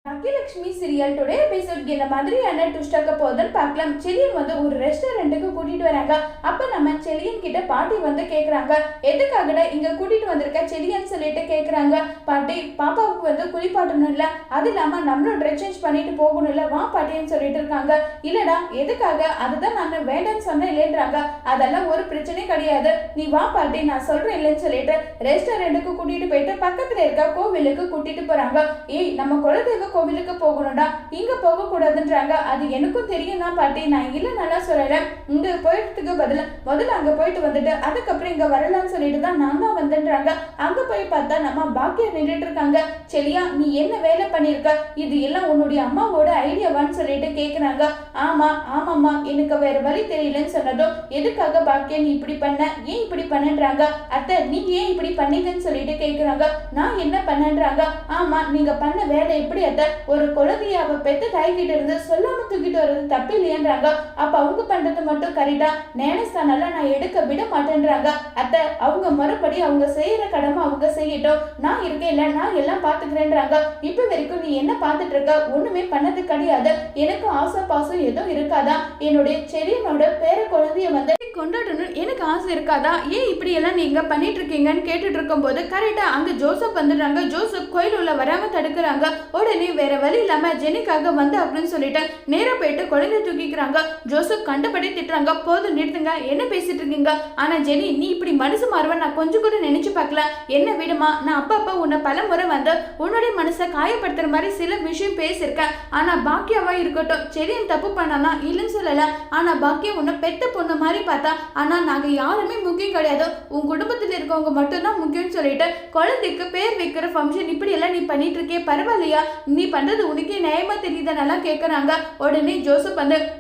அகிலட்சுமி serial today episode என்ன மாதிரியான ட்விஸ்டாக்க போகுதுன்னு பார்க்கலாம். செலியன் ஒரு ரெஸ்டாரண்ட்டுக்கு கூட்டிட்டு வராங்க. அப்ப நம்ம செலியன் கிட்ட பாட்டி கேக்குறாங்க, எதுக்காகடா இங்க கூட்டிட்டு வந்திருக்க செலியன் சொல்லிட்டு கேக்குறாங்க. பாட்டி, பாப்பாவுக்கு குளிப்பாட்டணும் இல்ல, அது இல்லாம நம்மளும் ட்ரெஸ் சேஞ்ச் பண்ணிட்டு போகணும் இல்ல, வா பாட்டின்னு சொல்லிட்டு இருக்காங்க. இல்லடா எதுக்காக, அதுதான் நான் வேண்டான்னு சொன்னேன் இல்லைன்றாங்க. அதெல்லாம் ஒரு பிரச்சனையும் கிடையாது, நீ வா பாட்டி நான் சொல்றேன் இல்லைன்னு சொல்லிட்டு ரெஸ்டாரண்ட்டுக்கு கூட்டிட்டு போயிட்டு பக்கத்துல இருக்க கோவிலுக்கு கூட்டிட்டு போறாங்க. ஏய், நம்ம குலதெய்வ கோவிலுக்கு போகணும்டா, இங்க போக கூடாதுன்றாங்க. அது எனக்கும் தெரியும் தான் பாட்டி, நான் இல்ல நல்லா சொல்லல, இங்க போயிட்டதுக்கு முதல்ல அங்க போயிட்டு வந்துட்டு அதுக்கப்புறம் இங்க வரலாம்னு சொல்லிட்டு தான் நான் தான் வந்துன்றாங்க. அங்க போய் பார்த்தா நம்ம பாக்கியம் நின்றுட்டு இருக்காங்க. செலியா, நீ என்ன வேலை பண்ணிருக்க, இது எல்லாம் உன்னுடைய அம்மாவோட ஐடியாவான்னு சொல்லிட்டு கேக்குறாங்க. ஆமாம்மா, எனக்கு வேற வழி தெரியலன்னு சொன்னதும், எதுக்காக பாக்கியம் நீ இப்படி பண்ண, ஏன் இப்படி பண்ணன்றாங்க. அத்தை, நீங்க ஏன் இப்படி பண்ணீங்கன்னு சொல்லிட்டு கேக்குறாங்க. நான் என்ன பண்ணன்றாங்க. ஆமா, நீங்க பண்ண வேலை எப்படி அத்தை, ஒரு குழந்தைய அவ பெத்த தாய்கிட்ட இருந்து சொல்லாம தூக்கிட்டு வர்றது தப்பு இல்லையன்றாங்க. அப்ப அவங்க பண்றது மட்டும் கரெக்டா, நேனஸ்தானெல்லாம் நான் எடுக்க விட மாட்டேன்றாங்க. அத்தை, அவங்க மறுபடி அவங்க செய்யற கடமை அவங்க செய்யட்டும், நான் இருக்கேன் இல்ல, நான் எல்லாம் பாத்துக்கிறேன்றாங்க. இப்ப வரைக்கும் நீ என்ன பாத்துட்டு இருக்க, ஒண்ணுமே பண்ணது கிடையாது, எனக்கு ஆசை பாசம் எதுவும் இருக்காதா, என்னுடைய செலியனோட பேர குழந்தைய கொண்டாடணும் எனக்கு ஆசை இருக்காதா, ஏன் இப்படி எல்லாம் நீங்க பண்ணிட்டு இருக்கீங்கன்னு கேட்டுட்டு இருக்கும் போது கரெக்டா அங்க ஜோசப் வந்துடுறாங்க. ஜோசப் கோயில் உள்ள வராம தடுக்கிறாங்க. உடனே வேற வழி இல்லாம ஜெனிக்காக அப்படின்னு சொல்லிட்டு நேரா போயிட்டு குழந்தை தூக்கிக்கிறாங்க. ஜோசப் கண்டபடி திட்டுறாங்க. போதும் நிறுத்துங்க, என்ன பேசிட்டு இருக்கீங்க. ஆனா ஜெனி, நீ இப்படி மனசு மாறுவ நான் கொஞ்சம் கூட நினைச்சு பார்க்கல, என்ன விடுமா, நான் அப்பா உன்னை பல முறை உன்னுடைய மனசை காயப்படுத்துற மாதிரி சில விஷயம் பேசியிருக்கேன். ஆனா பாக்கியாவா இருக்கட்டும், செலியன் தப்பு பண்ணானா இல்லைன்னு சொல்லல, ஆனா பாக்கியம் உன்னை பெத்த பொண்ணு மாதிரி பார்த்தா, ஆனா நாங்க யாருமே முக்கியம் கிடையாது, உன் குடும்பத்தில் இருக்கவங்க மட்டும்தான் முக்கியம்னு சொல்லிட்டு குழந்தைக்கு பேர் வைக்கிற ஃபங்க்ஷன் இப்படி எல்லாம் நீ பண்ணிட்டு இருக்கே, பரவாயில்லையா, நீ பண்றது உனக்கே நியாயமா தெரியுதுன்னு கேட்கறாங்க. உடனே ஜோசப்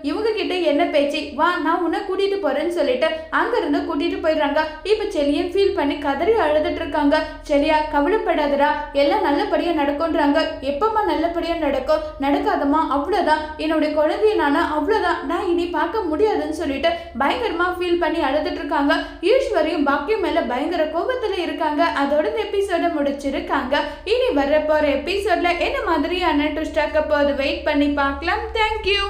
இவங்க கிட்ட என்ன பேச்சு, வா நான் உன்னை கூட்டிட்டு போறேன்னு சொல்லிட்டு அங்க இருந்து கூட்டிட்டு போயிடுறாங்க. இப்ப செலியன் ஃபீல் பண்ணி கதறி அழுதுட்டு இருக்காங்க. செலியா, கவலைப்படாதடா, எல்லாம் நல்லபடியா நடக்கும்ன்றாங்க. எப்பமா நல்லபடியா நடக்கும், நடக்காதமா அவ்வளவுதான், என்னுடைய குழந்தைய நானு அவ்வளவுதான், நான் இனி பார்க்க முடியாதுன்னு சொல்லிட்டு பயங்கரமா ஃபீல் பண்ணி அழுதுட்டு இருக்காங்க. ஈஸ்வரியும் பாக்கியம் மேல பயங்கர கோபத்துல இருக்காங்க. அதோட எபிசோட முடிச்சிருக்காங்க. இனி வர போற எபிசோட்ல என்ன மாதிரியான ட்விஸ்ட் ஆக்க போது வெயிட் பண்ணி பார்க்கலாம். தேங்க்யூ.